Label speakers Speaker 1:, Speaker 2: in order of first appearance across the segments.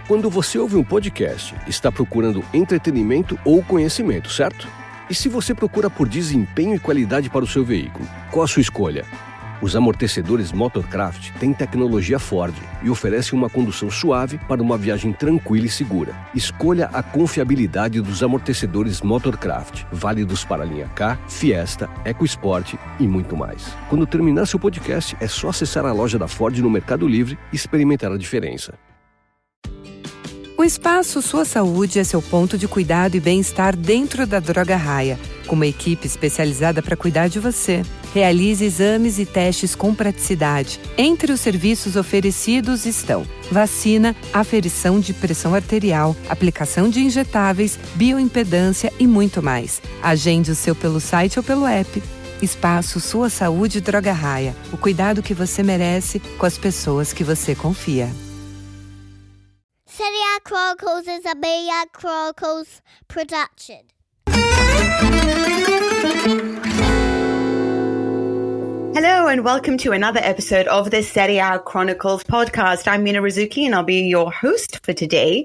Speaker 1: Quando você ouve um podcast, está procurando entretenimento ou conhecimento, certo? E se você procura por desempenho e qualidade para o seu veículo, qual a sua escolha? Os amortecedores Motorcraft têm tecnologia Ford e oferecem uma condução suave para uma viagem tranquila e segura. Escolha a confiabilidade dos amortecedores Motorcraft, válidos para a linha K, Fiesta, EcoSport e muito mais. Quando terminar seu podcast, é só acessar a loja da Ford no Mercado Livre e experimentar a diferença.
Speaker 2: O espaço Sua Saúde é seu ponto de cuidado e bem-estar dentro da Droga Raia, com uma equipe especializada para cuidar de você. Realize exames e testes com praticidade. Entre os serviços oferecidos estão vacina, aferição de pressão arterial, aplicação de injetáveis, bioimpedância e muito mais. Agende o seu pelo site ou pelo app. Espaço Sua Saúde Droga Raia. O cuidado que você merece com as pessoas que você confia.
Speaker 3: Serie A Chronicles is a Bayer Chronicles production.
Speaker 4: Hello and welcome to another episode of the Serie A Chronicles podcast. I'm Mina Rizuki and I'll be your host for today.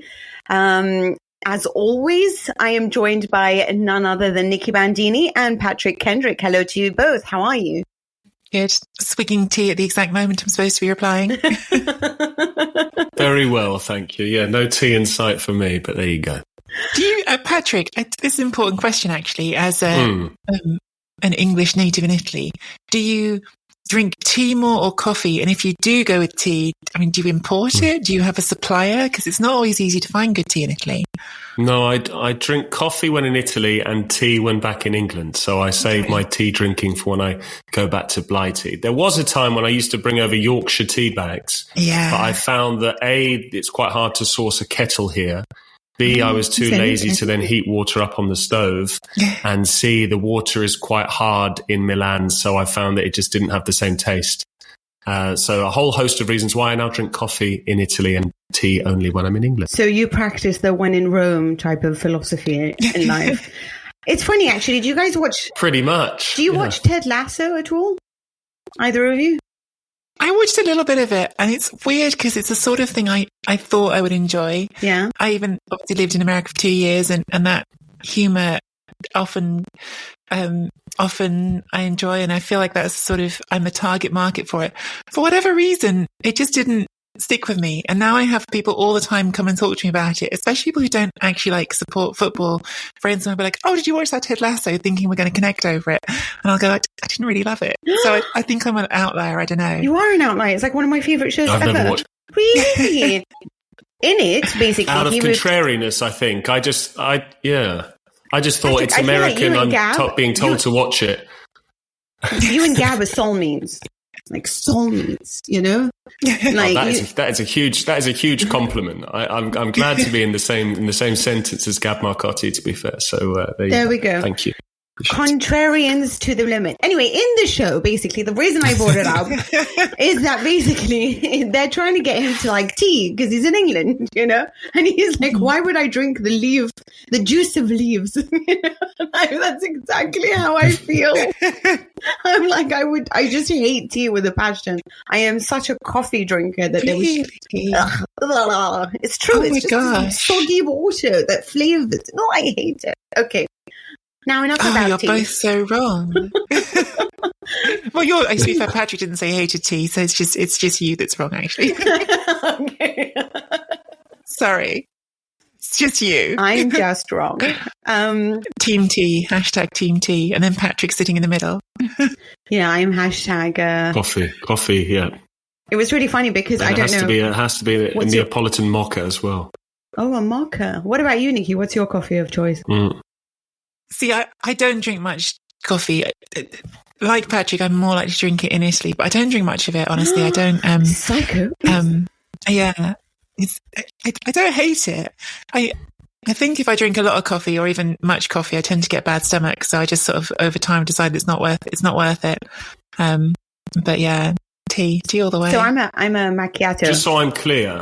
Speaker 4: As always, I am joined by none other than Nikki Bandini and Patrick Kendrick. Hello to you both. How are you?
Speaker 5: Good. Swigging tea at the exact moment I'm supposed to be replying.
Speaker 6: Very well, thank you. Yeah, no tea in sight for me, but there you go.
Speaker 5: Do you, Patrick, this is an important question actually, as an English native in Italy. Do you drink tea more or coffee? And if you do go with tea, I mean, do you import it? Do you have a supplier? Because it's not always easy to find good tea in Italy.
Speaker 6: No, I drink coffee when in Italy and tea when back in England. So I save my tea drinking for when I go back to Blighty. There was a time when I used to bring over Yorkshire tea bags. Yeah. But I found that A, it's quite hard to source a kettle here. B, I was too lazy to then heat water up on the stove. And C, the water is quite hard in Milan. So I found that it just didn't have the same taste. So a whole host of reasons why I now drink coffee in Italy and tea only when I'm in England.
Speaker 4: So you practice the when in Rome type of philosophy in life. It's funny, actually. Do you guys watch...
Speaker 6: Pretty much.
Speaker 4: Do you watch Ted Lasso at all? Either of you?
Speaker 5: I watched a little bit of it, and it's weird because it's the sort of thing I thought I would enjoy.
Speaker 4: Yeah.
Speaker 5: I even obviously lived in America for 2 years, and that humour often I enjoy, and I feel like that's sort of, I'm the target market for it. For whatever reason, it just didn't stick with me. And now I have people all the time come and talk to me about it, especially people who don't actually like support football. Friends will be like, oh, did you watch that Ted Lasso? Thinking we're going to connect over it. And I'll go, I didn't really love it. So I think I'm an outlier. I don't know.
Speaker 4: You are an outlier. It's like one of my favourite shows
Speaker 6: I've
Speaker 4: ever.
Speaker 6: never watched.
Speaker 4: Really? In it, basically.
Speaker 6: Out of contrariness, I think. I just thought it's American. I'm being told to watch it.
Speaker 4: You and Gab are soulmates. Like soulmates, you know? Like
Speaker 6: that is a huge compliment. I'm glad to be in the same sentence as Gab Marcotti, to be fair. So there
Speaker 4: we go.
Speaker 6: Thank you.
Speaker 4: Contrarians to the limit. Anyway, in the show, basically, the reason I brought it up is that basically they're trying to get him to like tea because he's in England, you know? And he's like, why would I drink the juice of leaves? That's exactly how I feel. I'm like, I just hate tea with a passion. I am such a coffee drinker that
Speaker 5: really?
Speaker 4: It's true.
Speaker 5: Oh
Speaker 4: it's just
Speaker 5: gosh.
Speaker 4: soggy water that flavors. No, I hate it. Okay. Now enough about tea.
Speaker 5: You're both so wrong. Well, to be fair, Patrick didn't say he hated tea, so it's just you that's wrong, actually.
Speaker 4: Okay.
Speaker 5: Sorry. It's just you.
Speaker 4: I'm just wrong.
Speaker 5: Team tea, hashtag Team Tea, and then Patrick sitting in the middle.
Speaker 4: Yeah, I'm hashtag...
Speaker 6: Coffee, yeah.
Speaker 4: It was really funny because I don't know...
Speaker 6: It has to be a Neapolitan mocha as well.
Speaker 4: Oh, a mocha. What about you, Nikki? What's your coffee of choice?
Speaker 5: See, I don't drink much coffee. Like Patrick, I'm more likely to drink it in Italy, but I don't drink much of it, honestly. I don't...
Speaker 4: Psycho.
Speaker 5: Yeah. I don't hate it. I think if I drink a lot of coffee or even much coffee, I tend to get bad stomach. So I just sort of over time decide it's not worth it. But yeah, tea all the way.
Speaker 4: So I'm a macchiato.
Speaker 6: Just so I'm clear.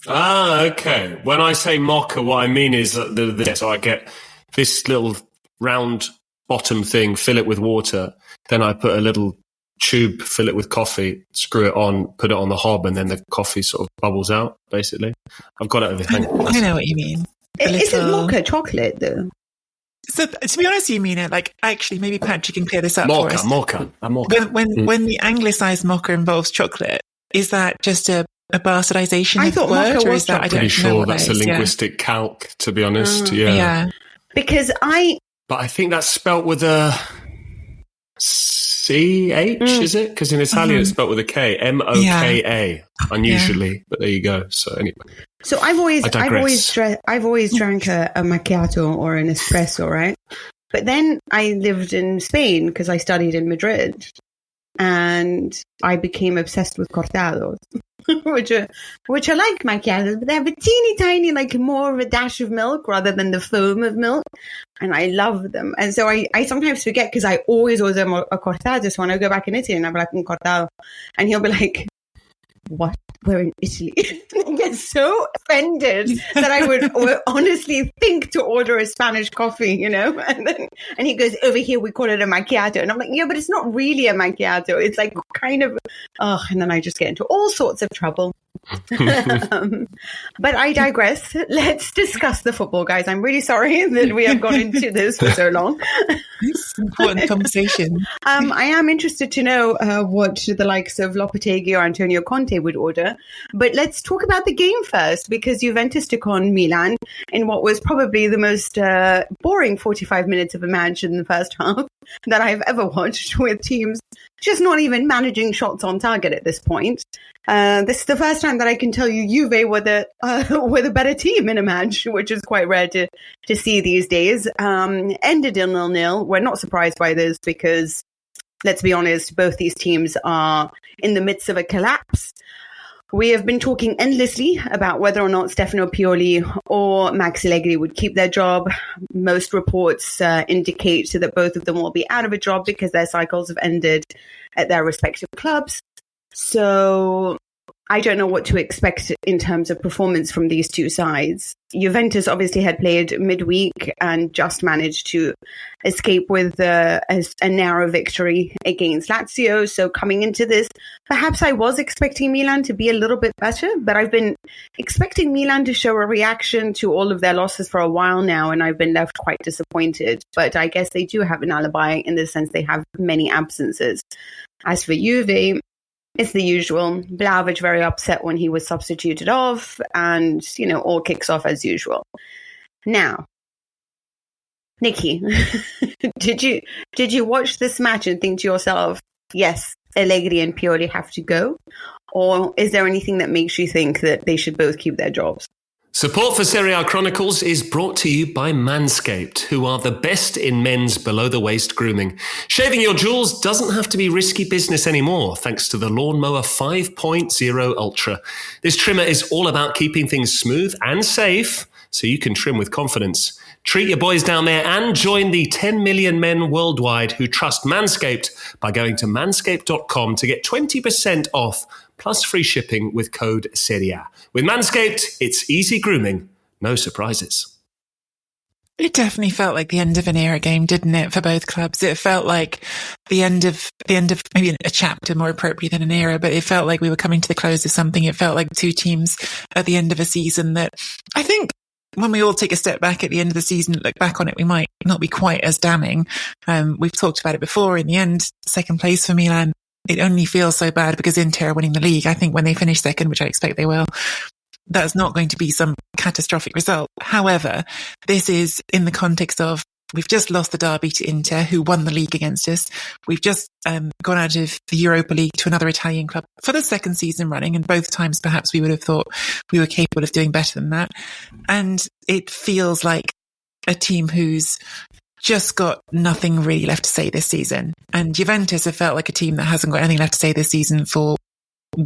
Speaker 6: Okay. When I say mocha, what I mean is so I get this little round bottom thing, fill it with water. Then I put a little tube, fill it with coffee, screw it on, put it on the hob, and then the coffee sort of bubbles out, basically. I've got it over here.
Speaker 5: I know what you mean.
Speaker 4: Isn't mocha chocolate, though?
Speaker 5: So, to be honest, you mean it. Like, actually, maybe Patrick can clear this up for us.
Speaker 6: Mocha.
Speaker 5: When the anglicised mocha involves chocolate, is that just a bastardization of the word? Or is that,
Speaker 6: I'm pretty sure that's a linguistic calc, to be honest.
Speaker 5: Yeah.
Speaker 4: Because
Speaker 6: But I think that's spelt with a CH, is it? Because in Italian it's spelt with a K. MOKA, unusually. But there you go. So anyway.
Speaker 4: So I've always drank a macchiato or an espresso, right? But then I lived in Spain because I studied in Madrid, and I became obsessed with cortados, which are like macchiatos, but they have a teeny tiny, like more of a dash of milk rather than the foam of milk, and I love them. And so I sometimes forget because I always order a cortado. So when I go back in Italy and I'm like, un cortado, and he'll be like, what? We're in Italy. I get so offended that I would honestly think to order a Spanish coffee, you know? And he goes, over here we call it a macchiato. And I'm like, yeah, but it's not really a macchiato. It's like kind of, and then I just get into all sorts of trouble. But I digress. Let's discuss the football, guys. I'm really sorry that we have gone into this for so long.
Speaker 5: It's an important conversation.
Speaker 4: I am interested to know what the likes of Lopetegui or Antonio Conte would order. But let's talk about the game first, because Juventus took on Milan in what was probably the most boring 45 minutes of a match in the first half that I've ever watched, with teams just not even managing shots on target at this point. This is the first time that I can tell you Juve were the better team in a match, which is quite rare to see these days. Ended in 0-0. We're not surprised by this because, let's be honest, both these teams are in the midst of a collapse. We have been talking endlessly about whether or not Stefano Pioli or Max Allegri would keep their job. Most reports indicate that both of them will be out of a job because their cycles have ended at their respective clubs. So I don't know what to expect in terms of performance from these two sides. Juventus obviously had played midweek and just managed to escape with a narrow victory against Lazio. So coming into this, perhaps I was expecting Milan to be a little bit better, but I've been expecting Milan to show a reaction to all of their losses for a while now, and I've been left quite disappointed. But I guess they do have an alibi in the sense they have many absences. As for Juve, it's the usual. Vlahovic very upset when he was substituted off, and, all kicks off as usual. Now, Nikki, did you watch this match and think to yourself, yes, Allegri and Pioli have to go? Or is there anything that makes you think that they should both keep their jobs?
Speaker 6: Support for Serie A Chronicles is brought to you by Manscaped, who are the best in men's below-the-waist grooming. Shaving your jewels doesn't have to be risky business anymore, thanks to the Lawnmower 5.0 Ultra. This trimmer is all about keeping things smooth and safe, so you can trim with confidence. Treat your boys down there and join the 10 million men worldwide who trust Manscaped by going to manscaped.com to get 20% off plus free shipping with code Serie A. With Manscaped, it's easy grooming, no surprises.
Speaker 5: It definitely felt like the end of an era game, didn't it, for both clubs? It felt like the end of maybe a chapter, more appropriate than an era, but it felt like we were coming to the close of something. It felt like two teams at the end of a season that I think, when we all take a step back at the end of the season and look back on it, we might not be quite as damning. We've talked about it before. In the end, second place for Milan, it only feels so bad because Inter are winning the league. I think when they finish second, which I expect they will, that's not going to be some catastrophic result. However, this is in the context of we've just lost the derby to Inter, who won the league against us. We've just gone out of the Europa League to another Italian club for the second season running, and both times perhaps we would have thought we were capable of doing better than that. And it feels like a team who's just got nothing really left to say this season. And Juventus have felt like a team that hasn't got anything left to say this season for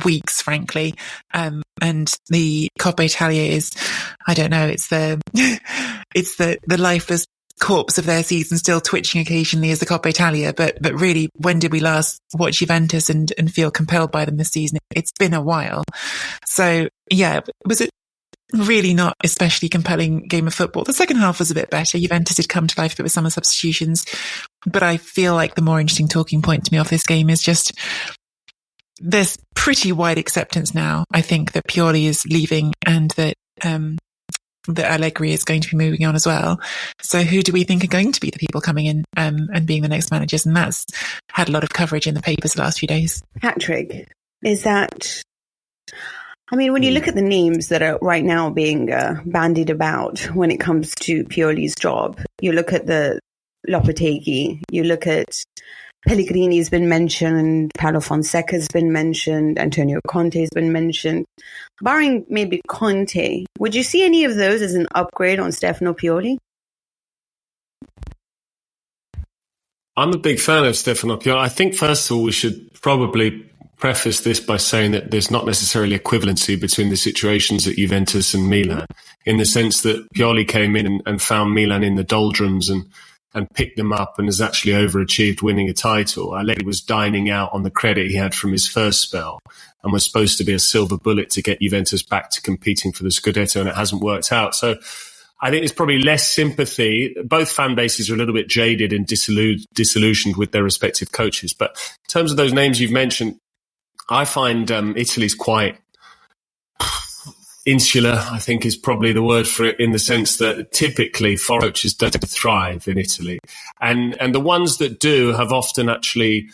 Speaker 5: weeks, frankly. And the Coppa Italia is, I don't know, it's the lifeless corpse of their season still twitching occasionally as the Coppa Italia. But really, when did we last watch Juventus and feel compelled by them this season? It's been a while. So yeah, was it really not especially compelling game of football. The second half was a bit better. Juventus did come to life a bit with some of the substitutions. But I feel like the more interesting talking point to me of this game is just there's pretty wide acceptance now, I think, that Pioli is leaving and that Allegri is going to be moving on as well. So who do we think are going to be the people coming in and being the next managers? And that's had a lot of coverage in the papers the last few days.
Speaker 4: Patrick, is that... I mean, when you look at the names that are right now being bandied about when it comes to Pioli's job, you look at the Lopetegui, you look at Pellegrini's been mentioned, Paulo Fonseca's been mentioned, Antonio Conte's been mentioned. Barring maybe Conte, would you see any of those as an upgrade on Stefano Pioli?
Speaker 6: I'm a big fan of Stefano Pioli. I think, first of all, we should probably preface this by saying that there's not necessarily equivalency between the situations at Juventus and Milan, in the sense that Pioli came in and found Milan in the doldrums and picked them up and has actually overachieved winning a title. Allegri was dining out on the credit he had from his first spell and was supposed to be a silver bullet to get Juventus back to competing for the Scudetto, and it hasn't worked out. So I think there's probably less sympathy. Both fan bases are a little bit jaded and disillusioned with their respective coaches. But in terms of those names you've mentioned, I find Italy's quite insular, I think is probably the word for it, in the sense that typically foreign coaches don't thrive in Italy. And the ones that do have often actually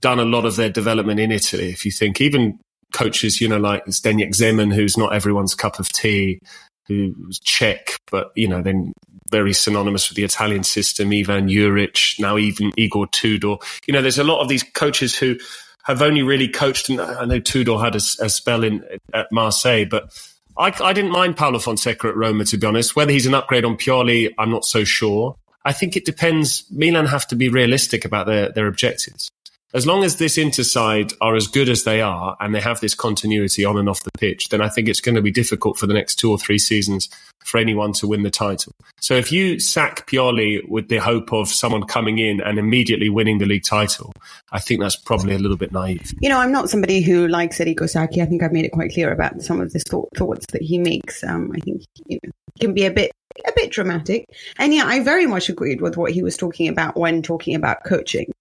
Speaker 6: done a lot of their development in Italy. If you think even coaches, like Zdeněk Zeman, who's not everyone's cup of tea, who's Czech, but, then very synonymous with the Italian system, Ivan Juric, now even Igor Tudor. There's a lot of these coaches who have only really coached, and I know Tudor had a spell at Marseille, but I didn't mind Paulo Fonseca at Roma, to be honest. Whether he's an upgrade on Pioli, I'm not so sure. I think it depends. Milan have to be realistic about their objectives. As long as this Inter side are as good as they are and they have this continuity on and off the pitch, then I think it's going to be difficult for the next 2 or 3 seasons for anyone to win the title. So if you sack Pioli with the hope of someone coming in and immediately winning the league title, I think that's probably a little bit naive.
Speaker 4: I'm not somebody who likes Enrico Sacchi. I think I've made it quite clear about some of the thoughts that he makes. I think can be a bit dramatic. And yeah, I very much agreed with what he was talking about when talking about coaching.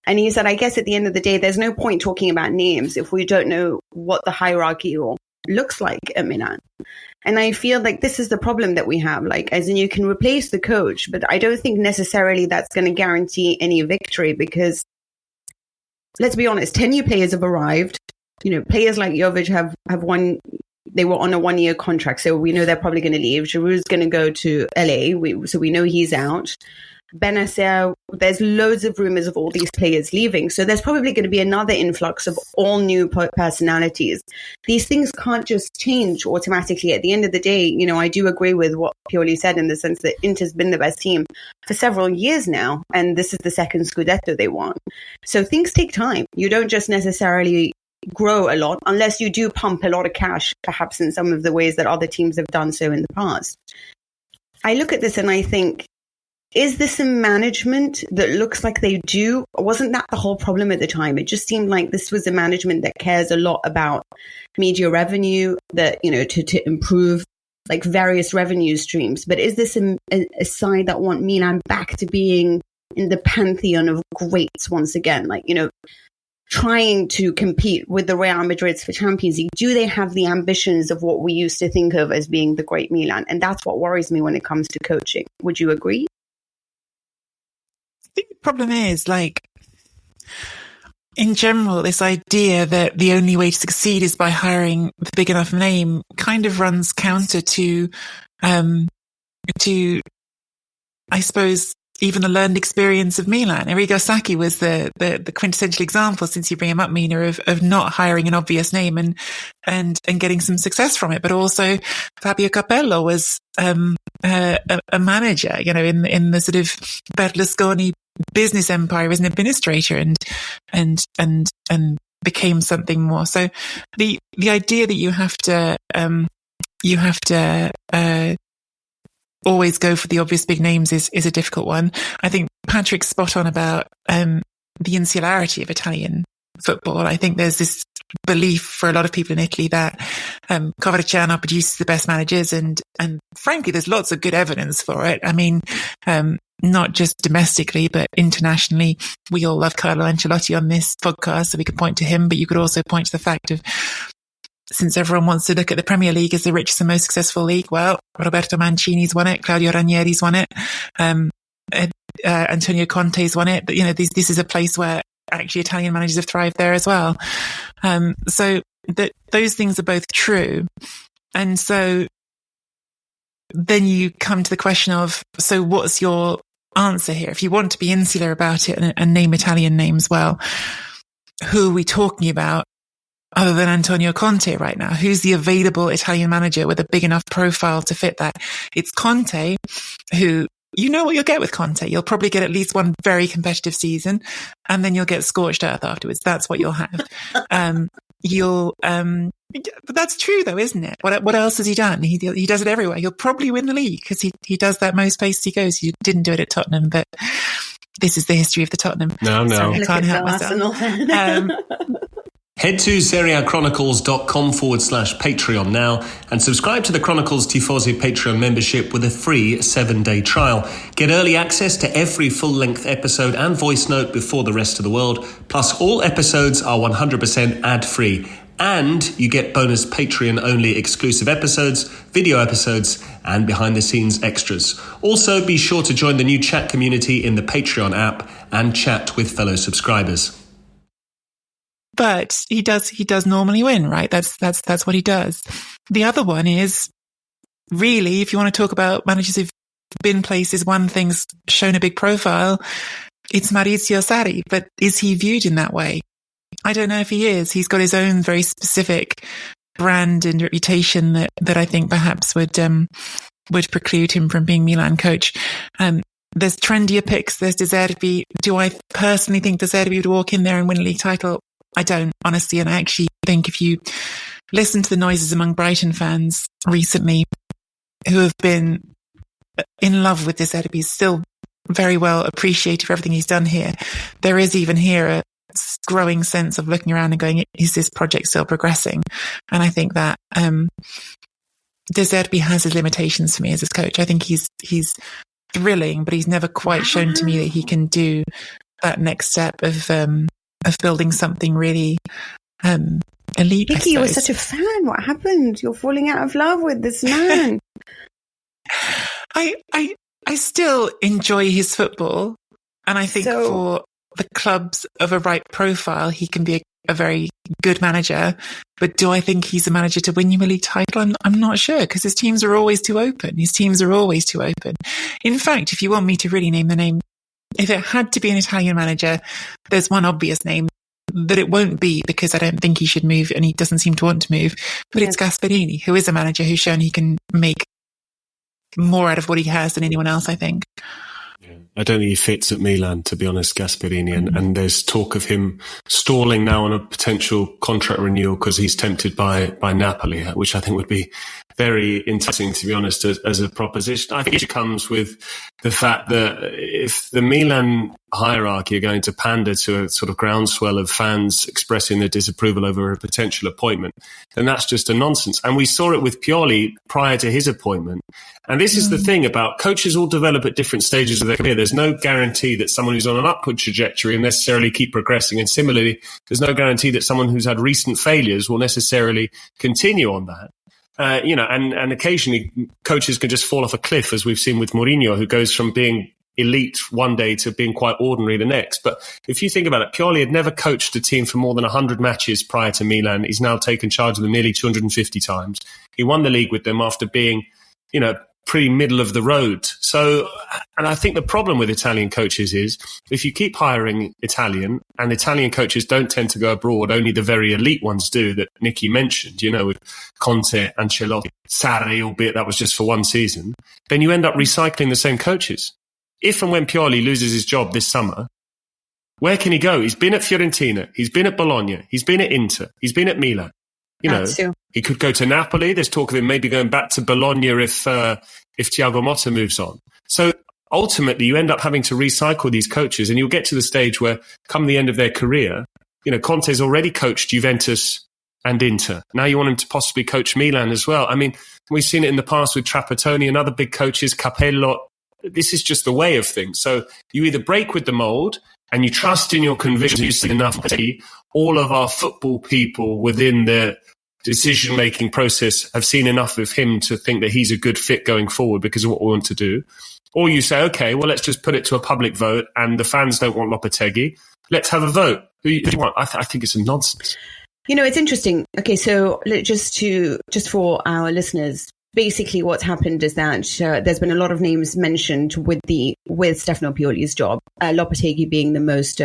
Speaker 4: And he said, I guess at the end of the day, there's no point talking about names if we don't know what the hierarchy looks like at Milan. And I feel like this is the problem that we have. As in, you can replace the coach, but I don't think necessarily that's going to guarantee any victory, because let's be honest, 10 new players have arrived. Players like Jovic have won. They were on a 1-year contract, so we know they're probably going to leave. Giroud's going to go to LA, so we know he's out. Benacer, there's loads of rumors of all these players leaving. So there's probably going to be another influx of all new personalities. These things can't just change automatically. At the end of the day, I do agree with what Pioli said in the sense that Inter's been the best team for several years now. And this is the second Scudetto they won. So things take time. You don't just necessarily grow a lot unless you do pump a lot of cash, perhaps in some of the ways that other teams have done so in the past. I look at this and I think, is this a management that looks like they do? Wasn't that the whole problem at the time? It just seemed like this was a management that cares a lot about media revenue, that, to improve various revenue streams. But is this a side that want Milan back to being in the pantheon of greats once again? Trying to compete with the Real Madrids for Champions League? Do they have the ambitions of what we used to think of as being the great Milan? And that's what worries me when it comes to coaching. Would you agree?
Speaker 5: I think the problem is, in general, this idea that the only way to succeed is by hiring a big enough name kind of runs counter to, I suppose, even the learned experience of Milan. Arrigo Sacchi was the quintessential example, since you bring him up, Mina, of not hiring an obvious name and getting some success from it. But also Fabio Capello was a manager, in the sort of Berlusconi business empire as an administrator and became something more. So the idea that you have to always go for the obvious big names is a difficult one. I think Patrick's spot on about the insularity of Italian football. I think there's this belief for a lot of people in Italy that Coverciano produces the best managers, and frankly, there's lots of good evidence for it. I mean, not just domestically, but internationally. We all love Carlo Ancelotti on this podcast, so we could point to him, but you could also point to the fact of, since everyone wants to look at the Premier League as the richest and most successful league, well, Roberto Mancini's won it, Claudio Ranieri's won it, Antonio Conte's won it. But, you know, this is a place where actually Italian managers have thrived there as well. So those things are both true. And so then you come to the question of, so what's your answer here? If you want to be insular about it and name Italian names, well, who are we talking about other than Antonio Conte right now? Who's the available Italian manager with a big enough profile to fit that? It's Conte, who, you know what you'll get with Conte. You'll probably get at least one very competitive season, and then you'll get scorched earth afterwards. That's what you'll have. But that's true though, isn't it? What else has he done? He does it everywhere. He'll probably win the league because he does that most places he goes. He didn't do it at Tottenham, but this is the history of the Tottenham.
Speaker 6: No.
Speaker 5: Sorry, I can't help myself.
Speaker 6: Head to SerieAchronicles.com/Patreon now and subscribe to the Chronicles Tifosi Patreon membership with a free 7-day trial. Get early access to every full-length episode and voice note before the rest of the world. Plus, all episodes are 100% ad-free. And you get bonus Patreon-only exclusive episodes, video episodes, and behind-the-scenes extras. Also, be sure to join the new chat community in the Patreon app and chat with fellow subscribers.
Speaker 5: But he does normally win, right? That's what he does. The other one is, really, if you want to talk about managers who've been places, won things, shown a big profile, it's Maurizio Sarri. But is he viewed in that way? I don't know if he is. He's got his own very specific brand and reputation that I think perhaps would preclude him from being Milan coach. There's trendier picks. There's De Zerbi. Do I personally think De Zerbi would walk in there and win a league title? I don't, honestly. And I actually think if you listen to the noises among Brighton fans recently who have been in love with De Zerbi, still very well appreciative of everything he's done here, there is even here a growing sense of looking around and going, is this project still progressing? And I think that De Zerbi has his limitations for me as his coach. I think he's thrilling, but he's never quite shown to me that he can do that next step of building something really elite.
Speaker 4: Vicky, you were such a fan. What happened? You're falling out of love with this man.
Speaker 5: I still enjoy his football, and I think for the clubs of a right profile, he can be a very good manager. But do I think he's a manager to win you a league title? I'm not sure, because his teams are always too open. In fact, if you want me to really name the name, if it had to be an Italian manager, there's one obvious name that it won't be, because I don't think he should move and he doesn't seem to want to move. But It's Gasperini, who is a manager who's shown he can make more out of what he has than anyone else, I think.
Speaker 6: I don't think he fits at Milan, to be honest, Gasperini. And there's talk of him stalling now on a potential contract renewal because he's tempted by Napoli, which I think would be very enticing, to be honest, as a proposition. I think it comes with the fact that if the Milan hierarchy are going to pander to a sort of groundswell of fans expressing their disapproval over a potential appointment, then that's just a nonsense. And we saw it with Pioli prior to his appointment. And this is the thing about coaches all develop at different stages of their career. There's no guarantee that someone who's on an upward trajectory will necessarily keep progressing. And similarly, there's no guarantee that someone who's had recent failures will necessarily continue on that. And occasionally coaches can just fall off a cliff, as we've seen with Mourinho, who goes from being elite one day to being quite ordinary the next. But if you think about it, Pioli had never coached a team for more than 100 matches prior to Milan. He's now taken charge of them nearly 250 times. He won the league with them after being, pretty middle of the road. So, and I think the problem with Italian coaches is if you keep hiring Italian, and Italian coaches don't tend to go abroad, only the very elite ones do, that Nicky mentioned, with Conte, Ancelotti, Sarri, albeit that was just for one season, then you end up recycling the same coaches. If and when Pioli loses his job this summer, where can he go? He's been at Fiorentina, he's been at Bologna, he's been at Inter, he's been at Milan. He could go to Napoli. There's talk of him maybe going back to Bologna if Thiago Motta moves on. So ultimately, you end up having to recycle these coaches, and you'll get to the stage where, come the end of their career, Conte's already coached Juventus and Inter. Now you want him to possibly coach Milan as well. I mean, we've seen it in the past with Trapattoni and other big coaches, Capello. This is just the way of things. So you either break with the mold and you trust in your conviction, you see enough. All of our football people within the decision-making process have seen enough of him to think that he's a good fit going forward because of what we want to do. Or you say, okay, well, let's just put it to a public vote and the fans don't want Lopetegui. Let's have a vote. Who do you want? I think it's a nonsense.
Speaker 4: It's interesting. Okay, so just for our listeners, basically what's happened is that there's been a lot of names mentioned with Stefano Pioli's job, Lopetegui being the most,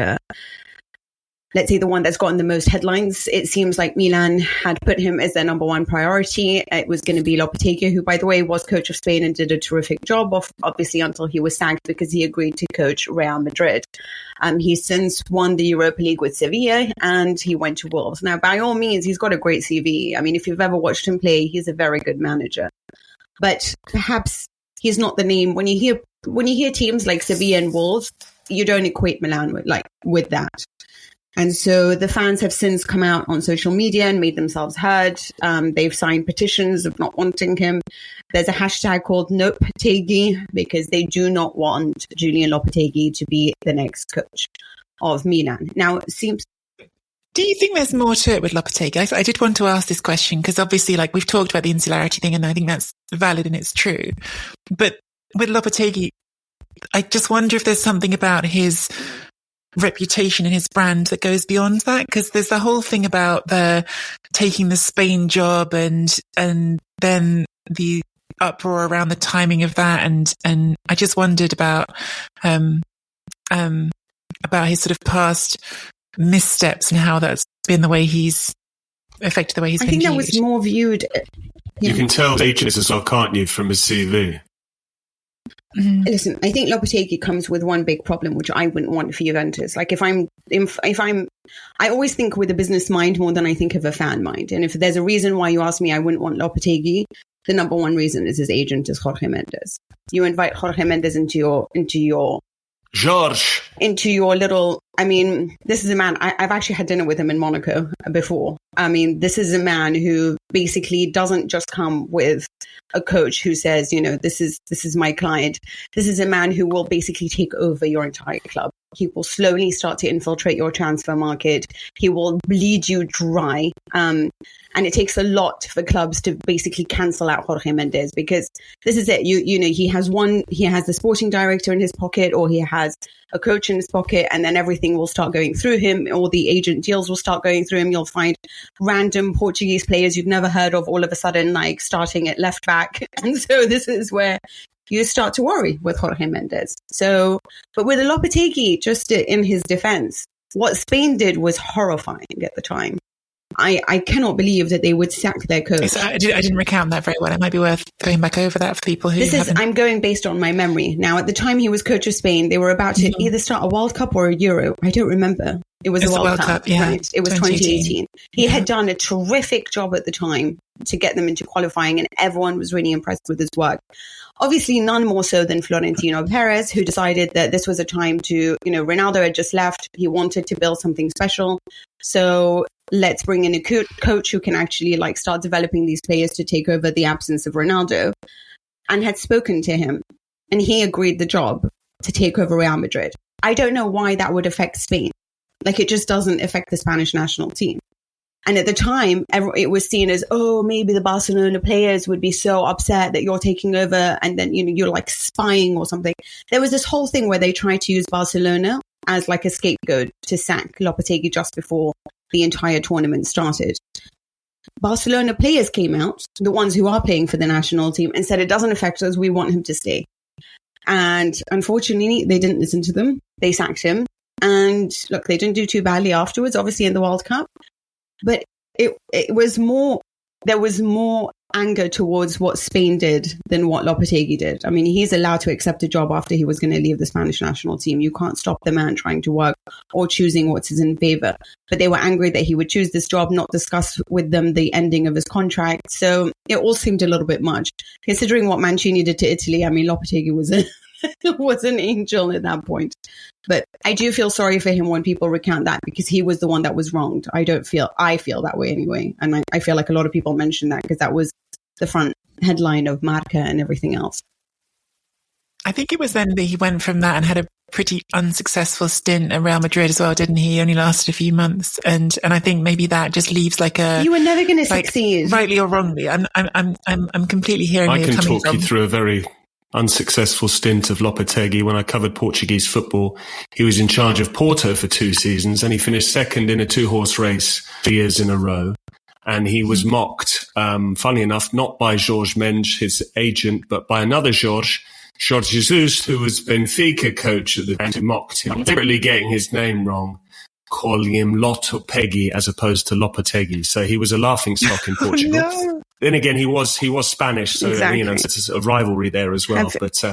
Speaker 4: let's say the one that's gotten the most headlines. It seems like Milan had put him as their number one priority. It was going to be Lopetegui, who, by the way, was coach of Spain and did a terrific job, obviously until he was sacked because he agreed to coach Real Madrid. He's since won the Europa League with Sevilla and he went to Wolves. Now, by all means, he's got a great CV. I mean, if you've ever watched him play, he's a very good manager. But perhaps he's not the name. When you hear teams like Sevilla and Wolves, you don't equate Milan with that. And so the fans have since come out on social media and made themselves heard. They've signed petitions of not wanting him. There's a hashtag called Nopetegui because they do not want Julian Lopetegui to be the next coach of Milan. Now, it seems...
Speaker 5: Do you think there's more to it with Lopetegui? I did want to ask this question because obviously, we've talked about the insularity thing and I think that's valid and it's true. But with Lopetegui, I just wonder if there's something about his reputation and his brand that goes beyond that, because there's the whole thing about the taking the Spain job and then the uproar around the timing of that, and I just wondered about his sort of past missteps and how that's been the way he's affected the way he's been viewed.
Speaker 4: I think that was more viewed.
Speaker 6: You can tell agents as well, can't you, from his CV?
Speaker 4: Mm-hmm. Listen, I think Lopetegui comes with one big problem, which I wouldn't want for Juventus. I always think with a business mind more than I think of a fan mind. And if there's a reason why you ask me, I wouldn't want Lopetegui, the number one reason is his agent is Jorge Mendes. You invite Jorge Mendes into your little, I mean, this is a man, I've actually had dinner with him in Monaco before. I mean, this is a man who basically doesn't just come with a coach who says, this is my client. This is a man who will basically take over your entire club. He will slowly start to infiltrate your transfer market. He will bleed you dry. And it takes a lot for clubs to basically cancel out Jorge Mendes because this is it. He has the sporting director in his pocket or he has a coach in his pocket and then everything will start going through him. All the agent deals will start going through him. You'll find random Portuguese players you've never heard of all of a sudden starting at left back. And so this is where you start to worry with Jorge Mendes. So, but with Lopetegui, just in his defense, what Spain did was horrifying at the time. I cannot believe that they would sack their coach.
Speaker 5: I didn't recount that very well. It might be worth going back over that for people who haven't.
Speaker 4: I'm going based on my memory. Now, at the time he was coach of Spain, they were about to either start a World Cup or a Euro. I don't remember. It was a World Cup,
Speaker 5: yeah.
Speaker 4: Right? It was 2018. He had done a terrific job at the time to get them into qualifying, and everyone was really impressed with his work. Obviously, none more so than Florentino Perez, who decided that this was a time to, Ronaldo had just left. He wanted to build something special. So let's bring in a coach who can actually start developing these players to take over the absence of Ronaldo, and had spoken to him. And he agreed the job to take over Real Madrid. I don't know why that would affect Spain. It just doesn't affect the Spanish national team. And at the time, it was seen as, maybe the Barcelona players would be so upset that you're taking over and then, you're spying or something. There was this whole thing where they tried to use Barcelona as a scapegoat to sack Lopetegui just before the entire tournament started. Barcelona players came out, the ones who are playing for the national team, and said, it doesn't affect us. We want him to stay. And unfortunately, they didn't listen to them. They sacked him. And look, they didn't do too badly afterwards, obviously in the World Cup. But it was more, there was more anger towards what Spain did than what Lopetegui did. I mean, he's allowed to accept a job after he was going to leave the Spanish national team. You can't stop the man trying to work or choosing what's in favor. But they were angry that he would choose this job, not discuss with them the ending of his contract. So it all seemed a little bit much. Considering what Mancini did to Italy, I mean, Lopetegui was was an angel at that point. But I do feel sorry for him when people recount that, because he was the one that was wronged. I feel that way anyway. And I feel like a lot of people mention that because that was the front headline of Marca and everything else.
Speaker 5: I think it was then that he went from that and had a pretty unsuccessful stint at Real Madrid as well, didn't he? He only lasted a few months, and I think maybe that just leaves like a
Speaker 4: you were never going to succeed,
Speaker 5: rightly or wrongly. I'm completely hearing where you're coming from.
Speaker 6: I can talk you through a very unsuccessful stint of Lopetegui when I covered Portuguese football. He was in charge of Porto for 2 seasons, and he finished second in a 2-horse race 3 years in a row. And he was mocked, funny enough, not by Jorge Mendes, his agent, but by another Jorge Jesus, who was Benfica coach at the time, who mocked him, deliberately getting his name wrong, calling him Lopetegui as opposed to Lopetegui. So he was a laughingstock in Portugal. No. Then again, he was Spanish, so
Speaker 4: exactly.
Speaker 6: It's a rivalry there as well. But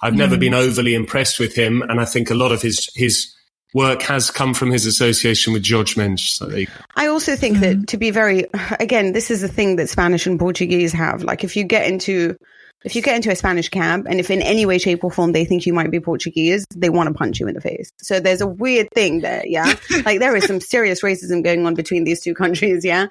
Speaker 6: I've never been overly impressed with him, and I think a lot of his work has come from his association with Jorge Mendes. So
Speaker 4: I also think that, to be very, again, this is the thing that Spanish and Portuguese have. Like, if you get into a Spanish camp, and if in any way, shape or form they think you might be Portuguese, they want to punch you in the face. So there's a weird thing there, yeah? Like, there is some serious racism going on between these two countries, yeah?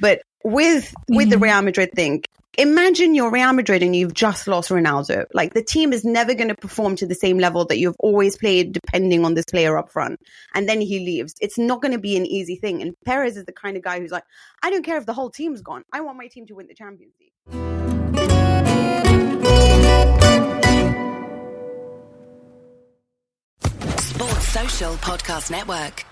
Speaker 4: But with the Real Madrid thing, imagine you're Real Madrid and you've just lost Ronaldo. Like, the team is never going to perform to the same level that you've always played depending on this player up front. And then he leaves. It's not going to be an easy thing. And Perez is the kind of guy who's like, I don't care if the whole team's gone. I want my team to win the Champions League.
Speaker 7: Sports Social Podcast Network.